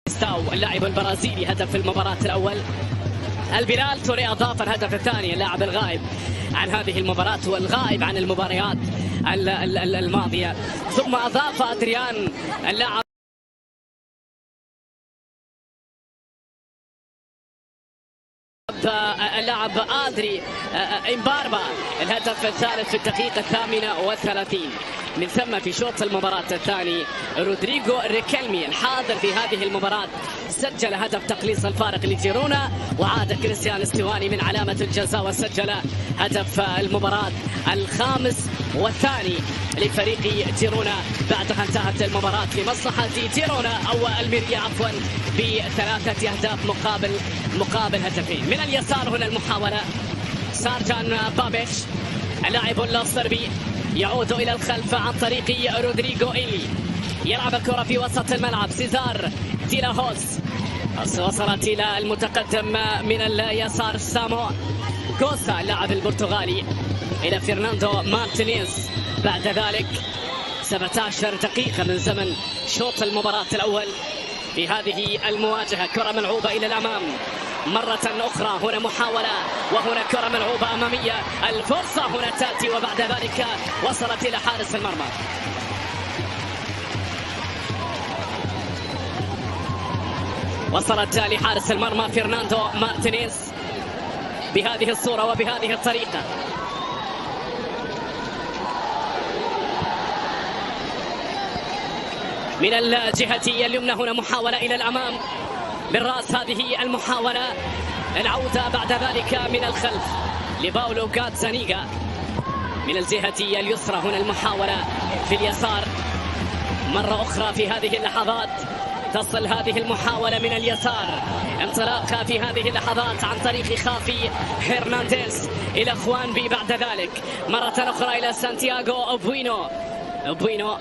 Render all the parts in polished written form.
ستاو اللاعب البرازيلي هدف المباراة الأول. البلال توري أضاف الهدف الثاني. اللاعب الغائب عن هذه المباراة والغائب عن المباريات الماضية. ثم أضاف أدريان اللاعب آدري إمباربا الهدف الثالث في الدقيقة 38. من ثم في شوط المباراة الثاني رودريغو ريكيلمي الحاضر في هذه المباراة سجل هدف تقليص الفارق لجيرونا، وعاد كريستيان استواني من علامة الجزاء وسجل هدف المباراة الخامس والثاني لفريق جيرونا بعدها انتهت المباراة لمصلحة جيرونا أو الميريا عفوا ب3 أهداف مقابل هدفين. من اليسار هنا المحاولة سارجان بابيش اللاعب الصربي يعود إلى الخلف عن طريق رودريغو إيلي، يلعب الكرة في وسط الملعب. سيزار ديلاهوس وصلت إلى المتقدم من اليسار سامو كوستا اللاعب البرتغالي إلى فرناندو مارتينيز. بعد ذلك 17 دقيقة من زمن شوط المباراة الأول في هذه المواجهة. كرة ملعوبة إلى الأمام مرة أخرى، هنا محاولة وهنا كرة ملعوبة أمامية. الفرصة هنا تأتي وبعد ذلك وصلت إلى حارس المرمى. وصلت لحارس المرمى فرناندو مارتينيز بهذه الصورة وبهذه الطريقة. من الجهة اليمنى هنا محاولة إلى الأمام بالرأس. هذه المحاولة العودة بعد ذلك من الخلف لباولو غاتزانيغا. من الجهة اليسرى هنا المحاولة في اليسار مرة أخرى في هذه اللحظات. تصل هذه المحاولة من اليسار، انطلاقها في هذه اللحظات عن طريق خافي هرنانديز إلى خوانبي. بعد ذلك مرة أخرى إلى سانتياغو أوبوينو.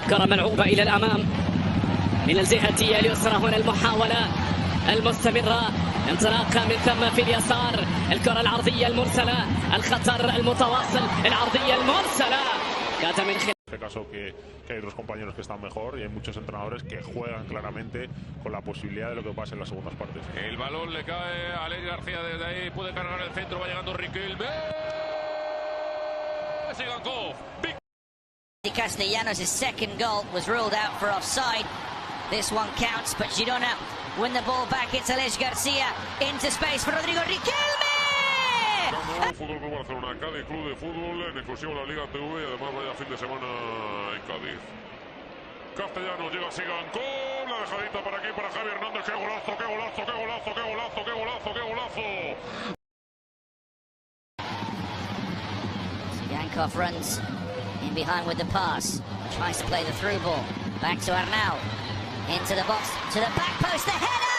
كرة ملعوبة إلى الأمام من الجهة اليسرى هنا المحاولة المستمرة، انطلاقها من ثم في اليسار. الكرة العرضية المرسلة، الخطر المتواصل، العرضية المرسلة كانت من خلال En este caso que hay otros compañeros que están mejor y hay muchos entrenadores que juegan claramente con la posibilidad de lo que pase en las segundas partes. El balón le cae a Alex García, desde ahí puede cargar el centro, va llegando Riquelme. Sigankov. Castellanos' second goal was ruled out for offside. This one counts, but Girona win the ball back. It's Alex Garcia into space for Rodrigo Riquelme. Fútbol Club Barcelona, Cádiz Club de Fútbol, en exclusiva la Liga TV y además vaya fin de semana en Cádiz. Castellanos llega Sigankov, la dejadita para aquí, para Javi Hernández. ¡Qué golazo, qué golazo, qué golazo, qué golazo, qué golazo, qué golazo! Sigankov runs in behind with the pass, tries to play the through ball, back to Arnau, into the box, to the back post, the header!